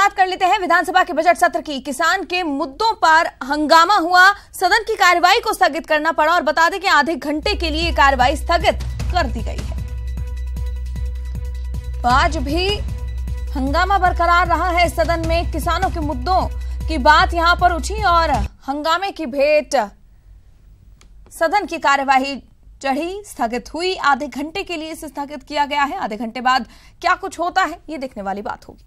बात कर लेते हैं विधानसभा के बजट सत्र की। किसान के मुद्दों पर हंगामा हुआ, सदन की कार्यवाही को स्थगित करना पड़ा और बता दें कि आधे घंटे के लिए कार्यवाही स्थगित कर दी गई है। तो आज भी हंगामा बरकरार रहा है सदन में। किसानों के मुद्दों की बात यहां पर उठी और हंगामे की भेंट सदन की कार्यवाही चढ़ी, स्थगित हुई। आधे घंटे के लिए इसे स्थगित किया गया है। आधे घंटे बाद क्या कुछ होता है ये देखने वाली बात होगी।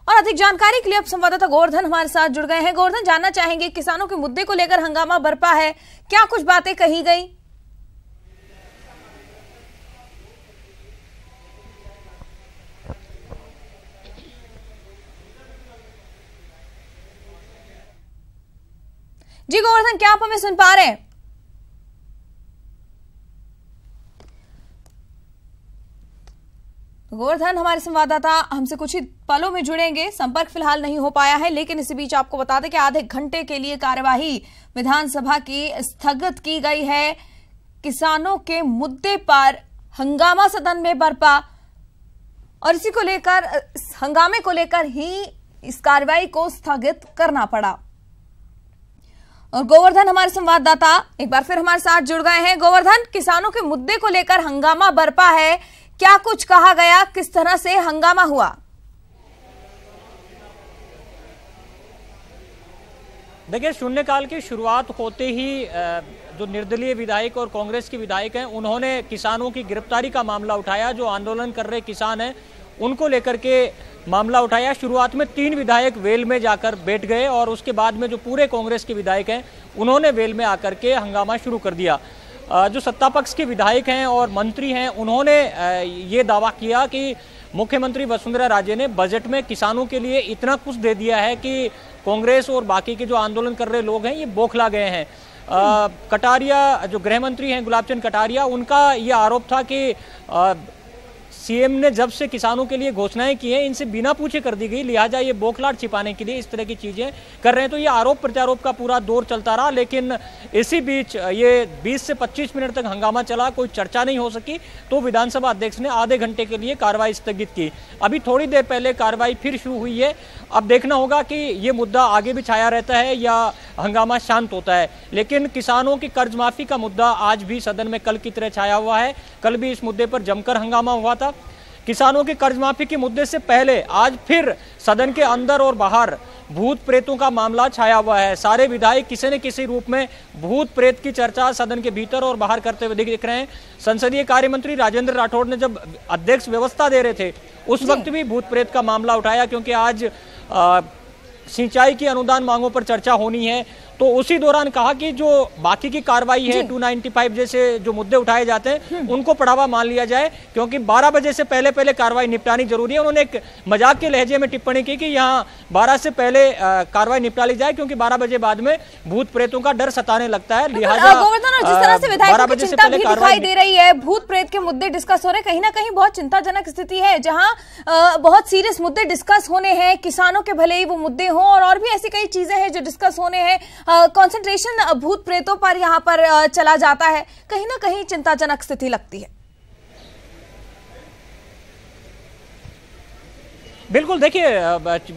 और अधिक जानकारी के लिए अब संवाददाता गोवर्धन हमारे साथ जुड़ गए हैं। गोवर्धन, जानना चाहेंगे किसानों के मुद्दे को लेकर हंगामा बरपा है, क्या कुछ बातें कही गई? जी गोवर्धन, क्या आप हमें सुन पा रहे हैं? गोवर्धन हमारे संवाददाता हमसे कुछ ही पलों में जुड़ेंगे, संपर्क फिलहाल नहीं हो पाया है। लेकिन इसी बीच आपको बता दें कि आधे घंटे के लिए कार्यवाही विधानसभा की स्थगित की गई है। किसानों के मुद्दे पर हंगामा सदन में बरपा और इसी को लेकर, हंगामे को लेकर ही इस कार्यवाही को स्थगित करना पड़ा। और गोवर्धन हमारे संवाददाता एक बार फिर हमारे साथ जुड़ गए हैं। गोवर्धन, किसानों के मुद्दे को लेकर हंगामा बरपा है, क्या कुछ कहा गया, किस तरह से हंगामा हुआ? देखिए, शून्यकाल की शुरुआत होते ही जो निर्दलीय विधायक और कांग्रेस के विधायक हैं उन्होंने किसानों की गिरफ्तारी का मामला उठाया। जो आंदोलन कर रहे किसान हैं उनको लेकर के मामला उठाया। शुरुआत में 3 विधायक वेल में जाकर बैठ गए और उसके बाद में जो पूरे कांग्रेस के विधायक हैं उन्होंने वेल में आकर के हंगामा शुरू कर दिया। जो सत्ता पक्ष के विधायक हैं और मंत्री हैं उन्होंने ये दावा किया कि मुख्यमंत्री वसुंधरा राजे ने बजट में किसानों के लिए इतना कुछ दे दिया है कि कांग्रेस और बाकी के जो आंदोलन कर रहे लोग हैं ये बौखला गए हैं। कटारिया, जो गृह मंत्री हैं गुलाब चंद कटारिया, उनका ये आरोप था कि सीएम ने जब से किसानों के लिए घोषणाएं की हैं इनसे बिना पूछे कर दी गई, लिहाजा ये बौखलाहट छिपाने के लिए इस तरह की चीजें कर रहे हैं। तो ये आरोप प्रत्यारोप का पूरा दौर चलता रहा। लेकिन इसी बीच ये 20 से 25 मिनट तक हंगामा चला, कोई चर्चा नहीं हो सकी। तो विधानसभा अध्यक्ष ने आधे घंटे के लिए कार्रवाई स्थगित की। अभी थोड़ी देर पहले कार्रवाई फिर शुरू हुई है। अब देखना होगा कि ये मुद्दा आगे भी छाया रहता है या हंगामा शांत होता है। लेकिन किसानों की कर्ज माफी का मुद्दा आज भी सदन में कल की तरह छाया हुआ है। कल भी इस मुद्दे पर जमकर हंगामा हुआ था। किसानों के कर्ज माफी के मुद्दे से पहले आज फिर सदन के अंदर और बाहर भूत प्रेतों का मामला छाया हुआ है। सारे विधायक किसी न किसी रूप में भूत प्रेत की चर्चा सदन के भीतर और बाहर करते हुए दिख रहे हैं। संसदीय कार्य मंत्री राजेंद्र राठौड़ ने जब अध्यक्ष व्यवस्था दे रहे थे उस वक्त भी भूत प्रेत का मामला उठाया, क्योंकि आज सिंचाई की अनुदान मांगों पर चर्चा होनी है। तो उसी दौरान कहा कि जो बाकी की कार्रवाई है 295 जैसे जो मुद्दे उठाए जाते हैं उनको बढ़ावा मान लिया जाए, क्योंकि 12 बजे से पहले कार्रवाई निपटानी जरूरी है। उन्होंने एक मजाक के लहजे में टिप्पणी की कि यहाँ 12 से पहले कार्रवाई निपटा ली जाए, क्योंकि 12 बजे बाद में भूत प्रेतों का डर सताने लगता है। लिहाजा जिस तरह से विधायकों की चिंता भी दिखाई दे रही है, भूत प्रेत के मुद्दे डिस्कस हो रहे, कहीं ना कहीं बहुत चिंताजनक स्थिति है जहाँ बहुत सीरियस मुद्दे डिस्कस होने हैं। किसानों के भले ही वो मुद्दे हों और भी ऐसी कई चीजें हैं जो डिस्कस होने हैं। कंसंट्रेशन भूत प्रेतों पर यहां पर चला जाता है, कहीं ना कहीं चिंताजनक स्थिति लगती है। बिल्कुल, देखिए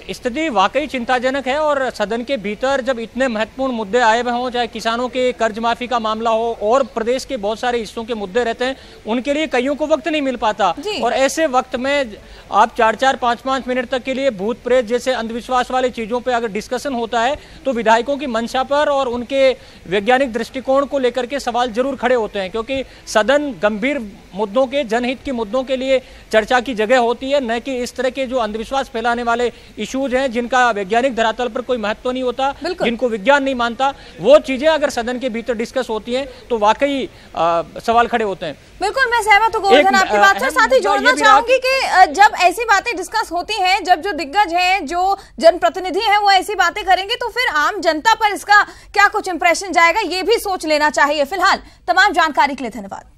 स्थिति वाकई चिंताजनक है। और सदन के भीतर जब इतने महत्वपूर्ण मुद्दे आए हुए हों, चाहे किसानों के कर्ज माफी का मामला हो और प्रदेश के बहुत सारे हिस्सों के मुद्दे रहते हैं, उनके लिए कईयों को वक्त नहीं मिल पाता। और ऐसे वक्त में आप 4-4, 5-5 मिनट तक के लिए भूत प्रेत जैसे अंधविश्वास वाली चीजों पे अगर डिस्कशन होता है तो विधायकों की मंशा पर और उनके वैज्ञानिक दृष्टिकोण को लेकर के सवाल जरूर खड़े होते हैं, क्योंकि सदन गंभीर मुद्दों के, जनहित के मुद्दों के लिए चर्चा की जगह होती है, न कि इस तरह के जो अंधविश्वास फैलाने वाले इश्यूज हैं जिनका वैज्ञानिक धरातल पर कोई महत्व नहीं होता, जिनको विज्ञान नहीं मानता। वो चीजें अगर सदन के भीतर डिस्कस होती हैं तो वाकई सवाल खड़े होते हैं। बिल्कुल, मैं सहमत हूं गोवर्धन आपकी बात से। साथ ही जोड़ना चाहूंगी कि जब ऐसी बातें डिस्कस होती हैं, जब जो दिग्गज हैं, जो जनप्रतिनिधि हैं वो ऐसी बातें करेंगे तो फिर आम जनता पर इसका क्या कुछ इंप्रेशन जाएगा, ये भी सोच लेना चाहिए। फिलहाल तमाम जानकारी के लिए धन्यवाद।